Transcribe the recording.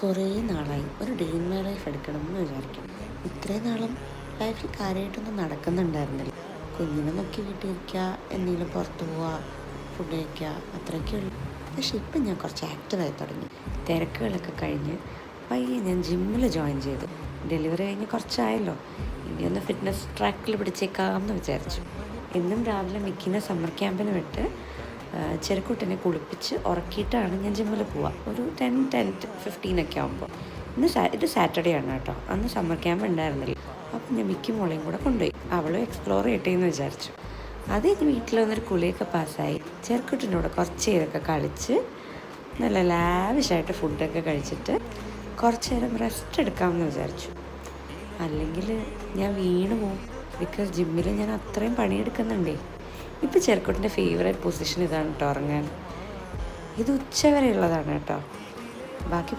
കുറേ നാളായി ഒരു ഡേ ഇൻ മൈ ലൈഫ് എടുക്കണം എന്ന് വിചാരിക്കും. ഇത്രയും നാളും ലൈഫിൽ കാര്യമായിട്ടൊന്നും നടക്കുന്നുണ്ടായിരുന്നില്ല. കുഞ്ഞിനെ നോക്കി വീട്ടിലിരിക്കുക, എന്തെങ്കിലും പുറത്ത് പോവുക, ഫുഡ് കഴിക്കുക, അത്രയൊക്കെ ഉള്ളൂ. പക്ഷെ ഇപ്പം ഞാൻ കുറച്ച് ആക്റ്റീവായി തുടങ്ങി. തിരക്കുകളൊക്കെ കഴിഞ്ഞ് പയ്യെ ഞാൻ ജിമ്മിൽ ജോയിൻ ചെയ്തു. ഡെലിവറി കഴിഞ്ഞ് കുറച്ചായല്ലോ, ഇനി ഒന്ന് ഫിറ്റ്നസ് ട്രാക്കിൽ പിടിച്ചേക്കാമെന്ന് വിചാരിച്ചു. ഇന്നും രാവിലെ മിക്കിനെ സമ്മർ ക്യാമ്പിന് വിട്ട് ചെറുക്കുട്ടിനെ കുളിപ്പിച്ച് ഉറക്കിയിട്ടാണ് ഞാൻ ജിമ്മിൽ പോവുക. ഒരു 10-15 ആകുമ്പോൾ. ഇത് സാറ്റർഡേ ആണ് കേട്ടോ. അന്ന് സമ്മർ ക്യാമ്പ് ഉണ്ടായിരുന്നില്ല. അപ്പം ഞാൻ മിക്കി മോളെയും കൂടെ കൊണ്ടുപോയി. അവളും എക്സ്പ്ലോർ ചെയ്യട്ടെ എന്ന് വിചാരിച്ചു. അത് കഴിഞ്ഞ് വീട്ടിൽ വന്നൊരു കുളിയൊക്കെ പാസ്സായി ചെറുക്കുട്ടിൻ്റെ കൂടെ കുറച്ച് നേരമൊക്കെ കളിച്ച് നല്ല ലാവിഷായിട്ട് ഫുഡൊക്കെ കഴിച്ചിട്ട് കുറച്ച് നേരം റെസ്റ്റ് എടുക്കാമെന്ന് വിചാരിച്ചു. അല്ലെങ്കിൽ ഞാൻ വീണ് പോവും. ബിക്കോസ് ജിമ്മിൽ ഞാൻ അത്രയും പണിയെടുക്കുന്നുണ്ടേ. ഇപ്പം ചെറുക്കുട്ടിൻ്റെ ഫേവറേറ്റ് പൊസിഷൻ ഇതാണ് കേട്ടോ, ഉറങ്ങാൻ. ഇത് ഉച്ചവരെ ഉള്ളതാണ് കേട്ടോ. ബാക്കി